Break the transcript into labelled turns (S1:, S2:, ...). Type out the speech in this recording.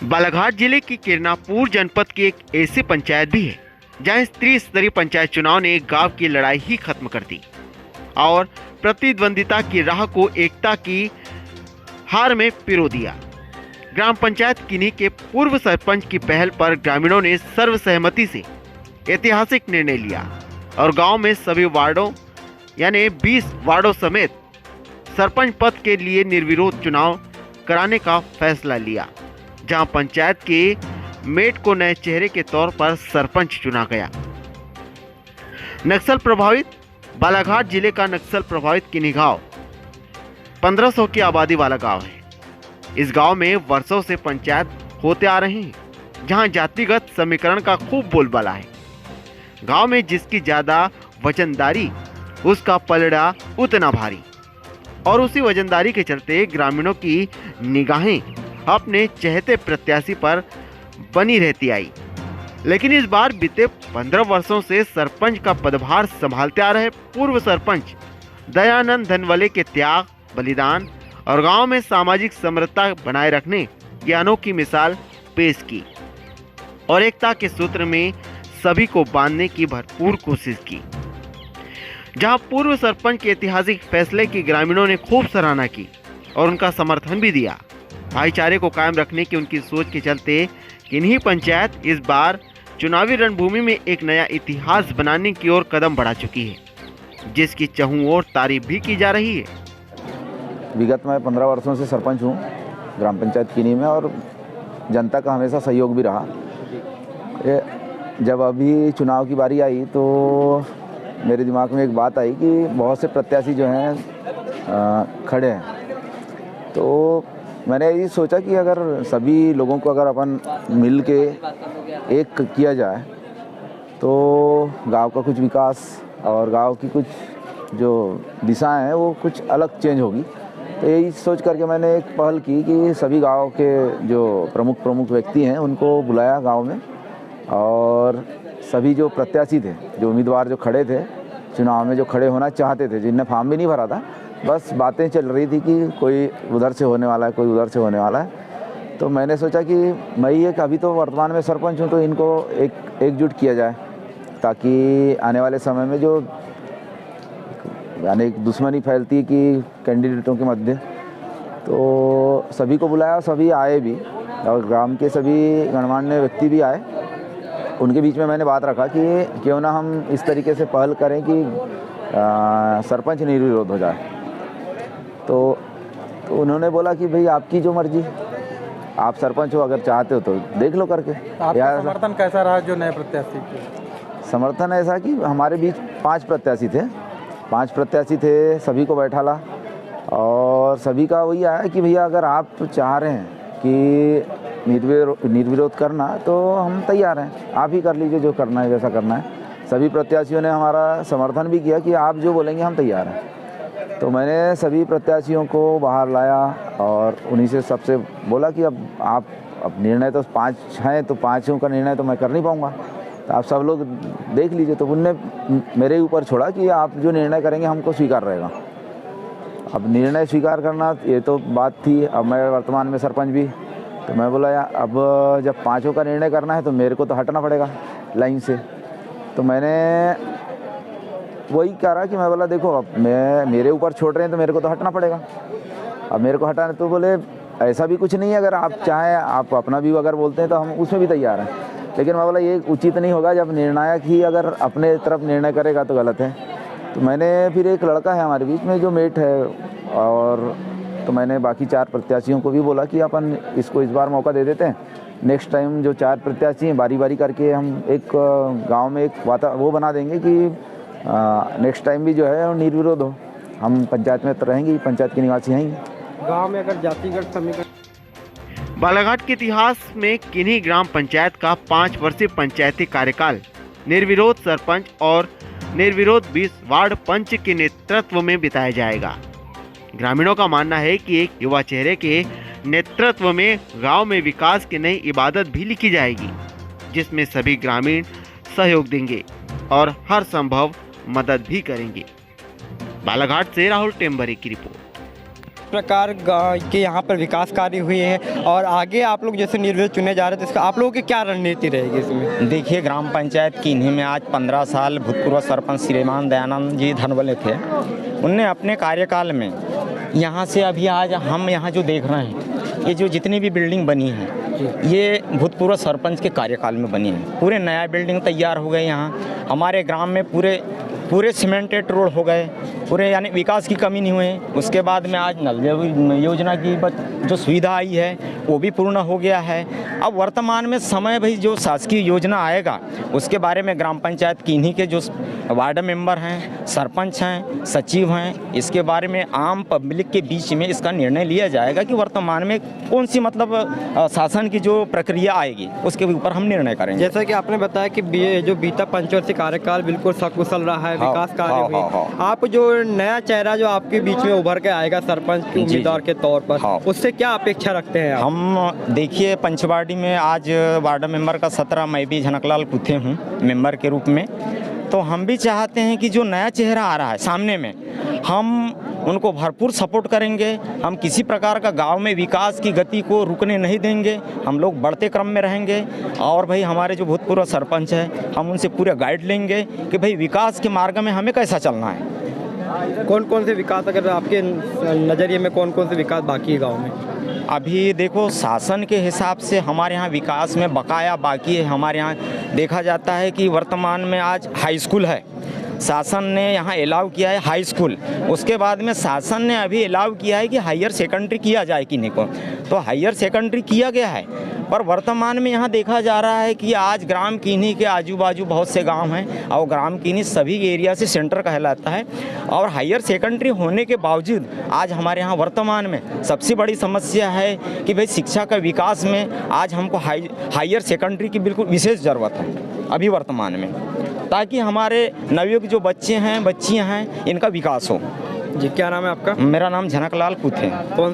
S1: बालाघाट जिले की किरनापुर जनपद की एक ऐसी पंचायत भी है जहां त्रिस्तरीय पंचायत चुनाव ने गांव की लड़ाई ही खत्म कर दी और प्रतिद्वंदिता की राह को एकता की हार में पिरो दिया। ग्राम पंचायत किन्ही के पूर्व सरपंच की पहल पर ग्रामीणों ने सर्वसहमति से ऐतिहासिक निर्णय लिया और गांव में सभी वार्डों यानी 20 वार्डों समेत सरपंच पद के लिए निर्विरोध चुनाव कराने का फैसला लिया, जहां पंचायत के मेट को नए चेहरे के तौर पर सरपंच चुना गया। नक्सल प्रभावित बालाघाट जिले का नक्सल प्रभावित किन्ही गांव 1500 की आबादी वाला गांव है। इस गांव में वर्षों से पंचायत होते आ रहे हैं, जहां जातिगत समीकरण का खूब बोलबाला है। गांव में जिसकी ज्यादा वजनदारी उसका पलड़ा उतना भारी, और उसी वजनदारी के चलते ग्रामीणों की निगाहें अपने चहेते प्रत्याशी पर बनी रहती आई। लेकिन इस बार बीते 15 वर्षों से सरपंच का पदभार संभालते आ रहे पूर्व सरपंच दयानंद धनवले के त्याग, बलिदान और गांव में सामाजिक समरसता बनाए रखने की अनोखी मिसाल पेश की और एकता के सूत्र में सभी को बांधने की भरपूर कोशिश की। जहां पूर्व सरपंच के ऐतिहासिक फैसले की ग्रामीणों ने खूब सराहना की और उनका समर्थन भी दिया। भाईचारे को कायम रखने की उनकी सोच के चलते किन्ही पंचायत इस बार चुनावी रणभूमि में एक नया इतिहास बनाने की ओर कदम बढ़ा चुकी है, जिसकी चहुं ओर तारीफ भी की जा रही है।
S2: विगत में 15 वर्षों से सरपंच हूँ ग्राम पंचायत किन्ही में, और जनता का हमेशा सहयोग भी रहा। जब अभी चुनाव की बारी आई तो मेरे दिमाग में एक बात आई कि बहुत से प्रत्याशी जो हैं खड़े हैं, तो मैंने ये सोचा कि अगर सभी लोगों को अगर अपन मिल के एक किया जाए तो गांव का कुछ विकास और गांव की कुछ जो दिशाएं हैं वो कुछ अलग चेंज होगी। तो यही सोच करके मैंने एक पहल की कि सभी गांव के जो प्रमुख व्यक्ति हैं उनको बुलाया गांव में, और सभी जो प्रत्याशी थे, जो उम्मीदवार जो खड़े थे चुनाव में, जो खड़े होना चाहते थे, जिनने फॉर्म भी नहीं भरा था, बस बातें चल रही थी कि कोई उधर से होने वाला है, कोई उधर से होने वाला है। तो मैंने सोचा कि मैं ये अभी तो वर्तमान में सरपंच हूँ, तो इनको एकजुट किया जाए ताकि आने वाले समय में जो यानी एक दुश्मनी फैलती है कि कैंडिडेटों के मध्य, तो सभी को बुलाया, सभी आए भी और ग्राम के सभी गणमान्य व्यक्ति भी आए। उनके बीच में मैंने बात रखा कि क्यों ना हम इस तरीके से पहल करें कि सरपंच निर्विरोध हो जाए। तो उन्होंने बोला कि भाई आपकी जो मर्जी, आप सरपंच हो, अगर चाहते हो तो देख लो करके।
S3: आपका समर्थन कैसा रहा जो नए प्रत्याशी के?
S2: समर्थन ऐसा कि हमारे बीच 5 प्रत्याशी थे, सभी को बैठा ला और सभी का वही आया कि भैया अगर आप चाह रहे हैं कि निर्विरोध करना तो हम तैयार हैं, आप ही कर लीजिए जो करना है, जैसा करना है। सभी प्रत्याशियों ने हमारा समर्थन भी किया कि आप जो बोलेंगे हम तैयार हैं। तो मैंने सभी प्रत्याशियों को बाहर लाया और उन्हीं से सबसे बोला कि अब निर्णय तो 5 हैं, तो 5 का निर्णय तो मैं कर नहीं पाऊँगा, तो आप सब लोग देख लीजिए। तो उनने मेरे ऊपर छोड़ा कि आप जो निर्णय करेंगे हमको स्वीकार रहेगा। अब निर्णय स्वीकार करना ये तो बात थी। अब मैं वर्तमान में सरपंच भी, तो मैं बोला यार अब जब 5 का निर्णय करना है तो मेरे को तो हटना पड़ेगा लाइन से। तो मैंने वही कह रहा कि मैं बोला देखो अब मेरे ऊपर छोड़ रहे हैं तो मेरे को तो हटना पड़ेगा। अब मेरे को हटाने तो बोले ऐसा भी कुछ नहीं है, अगर आप चाहें आप अपना भी अगर बोलते हैं तो हम उसमें भी तैयार हैं। लेकिन मैं बोला ये उचित नहीं होगा, जब निर्णायक ही अगर अपने तरफ निर्णय करेगा तो गलत है। तो मैंने फिर एक लड़का है हमारे बीच में जो मेट है, और तो मैंने बाकी 4 प्रत्याशियों को भी बोला कि अपन इसको इस बार मौका दे देते हैं। नेक्स्ट टाइम जो 4 प्रत्याशी हैं बारी बारी करके हम एक गांव में एक वो बना देंगे कि नेक्स्ट टाइम भी जो है निर्विरोध हो। हम पंचायत में तो रहेंगे, पंचायत के निवासी हैं।
S3: गांव में अगर जातिगत समीकरण,
S1: बालाघाट के इतिहास में किन्ही ग्राम पंचायत का 5 वर्षीय पंचायती कार्यकाल निर्विरोध सरपंच और निर्विरोध 20 वार्ड पंच के नेतृत्व में बिताया जाएगा। ग्रामीणों का मानना है कि एक युवा चेहरे के नेतृत्व में गांव में विकास की नई इबादत भी लिखी जाएगी, जिसमें सभी ग्रामीण सहयोग देंगे और हर संभव मदद भी करेंगे। बालाघाट से राहुल टेम्बरे की रिपोर्ट।
S4: प्रकार के यहाँ पर विकास कार्य हुए हैं और आगे आप लोग जैसे निर्विरोध चुने जा रहे हैं तो इसका आप लोगों की क्या रणनीति रहेगी इसमें?
S5: देखिए, ग्राम पंचायत किन्हीं में आज 15 साल भूतपूर्व सरपंच श्रीमान दयानंद जी धनवले थे। उनने अपने कार्यकाल में यहाँ से अभी आज हम यहाँ जो देख रहे हैं, ये जो जितनी भी बिल्डिंग बनी है ये भूतपूर्व सरपंच के कार्यकाल में बनी है। पूरे नया बिल्डिंग तैयार हो गए यहाँ हमारे ग्राम में, पूरे सीमेंटेड रोड हो गए पूरे, यानी विकास की कमी नहीं हुई। उसके बाद में आज नल योजना की जो सुविधा आई है वो भी पूर्ण हो गया है। अब वर्तमान में समय भाई जो शासकीय योजना आएगा उसके बारे में ग्राम पंचायत किन्हीं के जो वार्ड मेंबर हैं, सरपंच हैं, सचिव हैं, इसके बारे में आम पब्लिक के बीच में इसका निर्णय लिया जाएगा कि वर्तमान में कौन सी मतलब शासन की जो प्रक्रिया आएगी उसके ऊपर हम निर्णय करेंगे।
S4: जैसा कि आपने बताया कि जो बीता पंचवर्षीय कार्यकाल बिल्कुल सकुशल रहा है, विकास कार्य हुए। आप जो नया चेहरा जो आपके बीच में उभर के आएगा सरपंच के उम्मीदवार के तौर पर, उससे क्या अपेक्षा रखते हैं आप?
S5: हम देखिए, पंचवाड़ी में आज वार्ड मेंबर का 17 मैं भी झनकलाल कुथे हूँ मेंबर के रूप में। तो हम भी चाहते हैं कि जो नया चेहरा आ रहा है सामने में, हम उनको भरपूर सपोर्ट करेंगे। हम किसी प्रकार का गांव में विकास की गति को रुकने नहीं देंगे। हम लोग बढ़ते क्रम में रहेंगे और भाई हमारे जो भूतपूर्व सरपंच है हम उनसे पूरे गाइड लेंगे कि भाई विकास के मार्ग में हमें कैसा चलना है।
S4: कौन कौन से विकास, अगर आपके नज़रिए में कौन कौन से विकास बाकी है गाँव में?
S5: अभी देखो, शासन के हिसाब से हमारे यहाँ विकास में बकाया बाकी है। हमारे यहाँ देखा जाता है कि वर्तमान में आज हाई स्कूल है, शासन ने यहाँ अलाउ किया है हाई स्कूल। उसके बाद में शासन ने अभी अलाउ किया है कि हायर सेकेंडरी किया जाए किन्हीं को, तो हायर सेकेंडरी किया गया है। पर वर्तमान में यहाँ देखा जा रहा है कि आज ग्राम किन्हीं के आजू बाजू बहुत से गांव हैं और ग्राम किन्हीं सभी एरिया से सेंटर कहलाता है। और हायर सेकेंडरी होने के बावजूद आज हमारे यहाँ वर्तमान में सबसे बड़ी समस्या है कि भाई शिक्षा का विकास में आज हमको हायर सेकेंडरी की बिल्कुल विशेष ज़रूरत है अभी वर्तमान में, ताकि हमारे नवयुग जो बच्चे हैं, बच्चियाँ हैं, इनका विकास हो।
S4: जी, क्या नाम है आपका?
S5: मेरा नाम झनकलाल कुथे।
S4: कौन